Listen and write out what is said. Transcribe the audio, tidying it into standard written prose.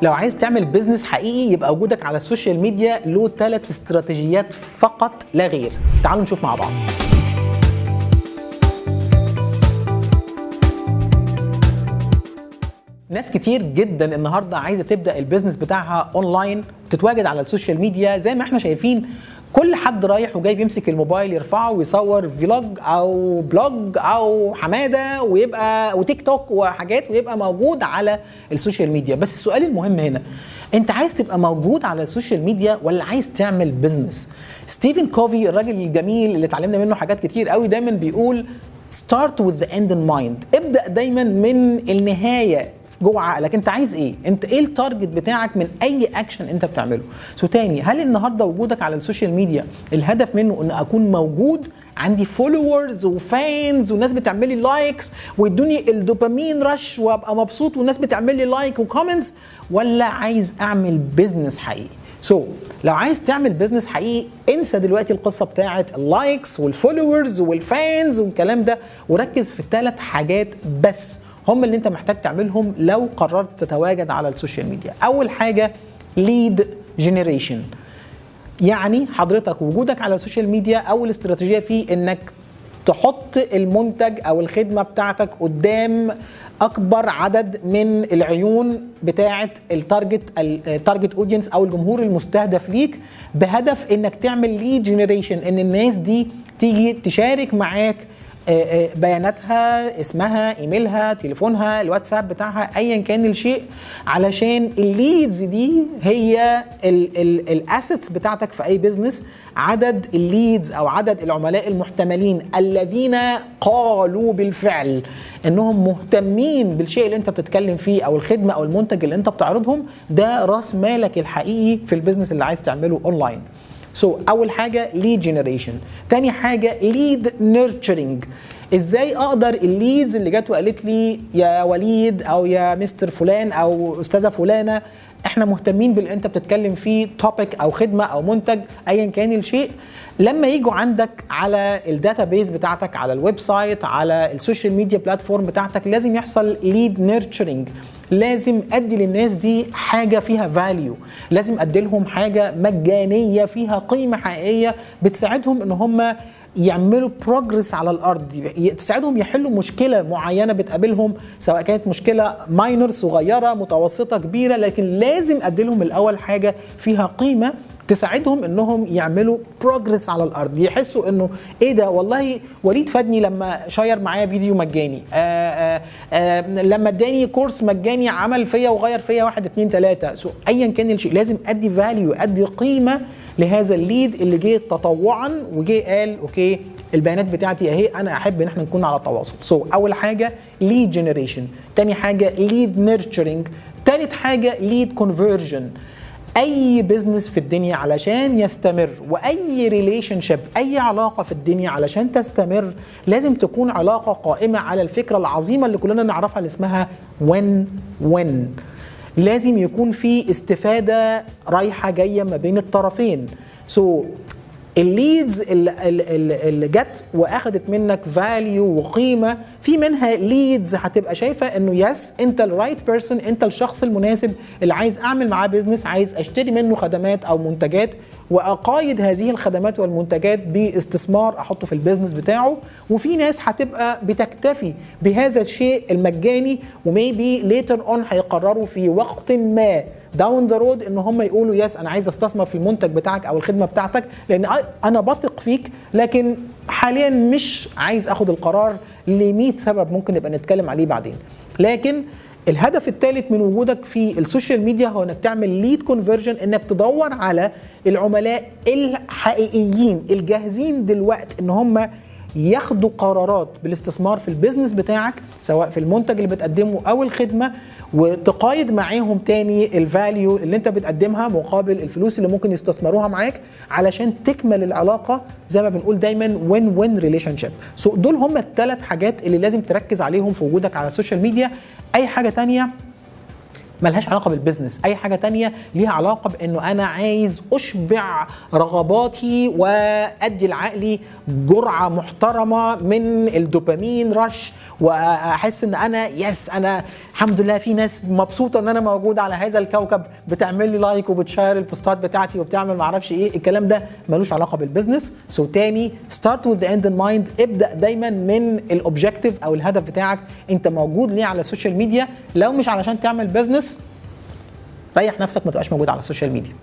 لو عايز تعمل بيزنس حقيقي يبقى وجودك على السوشيال ميديا له 3 استراتيجيات فقط لا غير. تعالوا نشوف مع بعض. ناس كتير جدا النهارده عايزه تبدا البيزنس بتاعها اونلاين، تتواجد على السوشيال ميديا زي ما احنا شايفين. كل حد رايح وجاي بيمسك الموبايل يرفعه ويصور فلوج او بلوج او حماده وتيك توك وحاجات ويبقى موجود على السوشيال ميديا. بس السؤال المهم هنا، انت عايز تبقى موجود على السوشيال ميديا ولا عايز تعمل بيزنس؟ ستيفن كوفي الراجل الجميل اللي اتعلمنا منه حاجات كتير قوي دايما بيقول start with the end in mind. ابدأ دايما من النهاية جوه عقلك. انت عايز ايه؟ انت ايه التارجت بتاعك من اي اكشن انت بتعمله؟ تاني، هل النهارده وجودك على السوشيال ميديا الهدف منه ان اكون موجود عندي فولورز وفانز والناس بتعمل لي لايكس ويدوني الدوبامين رش وابقى مبسوط والناس بتعمل لي لايك وكومنتس، ولا عايز اعمل بيزنس حقيقي؟ لو عايز تعمل بيزنس حقيقي انسى دلوقتي القصه بتاعت اللايكس والفولورز والفانز والكلام ده، وركز في 3 حاجات بس هم اللي انت محتاج تعملهم لو قررت تتواجد على السوشيال ميديا. اول حاجه ليد جنريشن، يعني حضرتك وجودك على السوشيال ميديا اول استراتيجيه فيه انك تحط المنتج او الخدمه بتاعتك قدام اكبر عدد من العيون بتاعه التارجت اودينس او الجمهور المستهدف ليك، بهدف انك تعمل ليد جنريشن، ان الناس دي تيجي تشارك معاك بياناتها، اسمها، ايميلها، تليفونها، الواتساب بتاعها، ايا كان الشيء، علشان الليدز دي هي الاسيتس بتاعتك في اي بزنس. عدد الليدز او عدد العملاء المحتملين الذين قالوا بالفعل انهم مهتمين بالشيء اللي انت بتتكلم فيه او الخدمه او المنتج اللي انت بتعرضهم، ده راس مالك الحقيقي في البزنس اللي عايز تعمله اونلاين. اول حاجه ليد جنريشن. تاني حاجه ليد نيرتشرنج. ازاي اقدر الليدز اللي جت وقالت لي يا وليد او يا مستر فلان او استاذه فلانه احنا مهتمين باللي انت بتتكلم فيه، توبيك او خدمه او منتج ايا كان الشيء، لما يجوا عندك على الداتابيز بتاعتك، على الويب سايت، على السوشيال ميديا بلاتفورم بتاعتك، لازم يحصل ليد نيرتشرنج. لازم ادي للناس دي حاجه فيها فاليو، لازم ادي لهم حاجه مجانيه فيها قيمه حقيقيه بتساعدهم ان هم يعملوا بروجرس على الارض، تساعدهم يحلوا مشكله معينه بتقابلهم، سواء كانت مشكله ماينر صغيره متوسطه كبيره، لكن لازم ادي لهم الاول حاجه فيها قيمه تساعدهم انهم يعملوا بروجرس على الارض، يحسوا انه ايه ده، والله وليد فادني لما شير معايا فيديو مجاني، لما اداني كورس مجاني عمل فيا وغير فيا 1 2 3. ايا كان الشيء لازم ادي فاليو، ادي قيمه لهذا الليد اللي جه تطوعا وجه قال اوكي البيانات بتاعتي اهي، انا احب ان احنا نكون على تواصل. اول حاجه ليد جنريشن، تاني حاجه ليد نيرتشرنج، تالت حاجه ليد كونفرجن. اي بزنس في الدنيا علشان يستمر، واي ريليشن شيب، اي علاقه في الدنيا علشان تستمر، لازم تكون علاقه قائمه على الفكره العظيمه اللي كلنا نعرفها اللي اسمها وين وين. لازم يكون في استفاده رايحه جايه ما بين الطرفين. الليدز اللي جت واخدت منك فاليو وقيمه، في منها ليدز هتبقى شايفه انه يس انت الرايت بيرسون، انت الشخص المناسب اللي عايز اعمل معاه بيزنس، عايز اشتري منه خدمات او منتجات، واقايد هذه الخدمات والمنتجات باستثمار احطه في البيزنس بتاعه. وفي ناس هتبقى بتكتفي بهذا الشيء المجاني، وميبي ليتر اون هيقرروا في وقت ما داون ذا رود ان هم يقولوا يس انا عايز استثمر في المنتج بتاعك او الخدمه بتاعتك لان انا بثق فيك، لكن حاليا مش عايز اخد القرار ل100 سبب ممكن نبقى نتكلم عليه بعدين. لكن الهدف الثالث من وجودك في السوشيال ميديا هو انك تعمل ليد كونفرجن، انك تدور على العملاء الحقيقيين الجاهزين دلوقتي ان هم ياخدوا قرارات بالاستثمار في البيزنس بتاعك، سواء في المنتج اللي بتقدمه او الخدمه، وتقايد معاهم تاني الفاليو اللي انت بتقدمها مقابل الفلوس اللي ممكن يستثمروها معاك، علشان تكمل العلاقه زي ما بنقول دايما وين وين ريليشن شيب. دول هم ال3 حاجات اللي لازم تركز عليهم في وجودك على السوشيال ميديا. اي حاجه تانية ملهاش علاقه بالبيزنس، اي حاجه تانية ليها علاقه بانه انا عايز اشبع رغباتي وادي لعقلي جرعه محترمه من الدوبامين رش، واحس ان انا يس انا الحمد لله في ناس مبسوطه ان انا موجود على هذا الكوكب، بتعمل لي لايك وبتشير البوستات بتاعتي وبتعمل ما اعرفش ايه. الكلام ده ملوش علاقه بالبزنس. تاني ستارت وذ ذا اند ان مايند. ابدا دايما من الاوبجيكتيف او الهدف بتاعك، انت موجود ليه على السوشيال ميديا. لو مش علشان تعمل بزنس، ريح نفسك ما تبقاش موجود على السوشيال ميديا.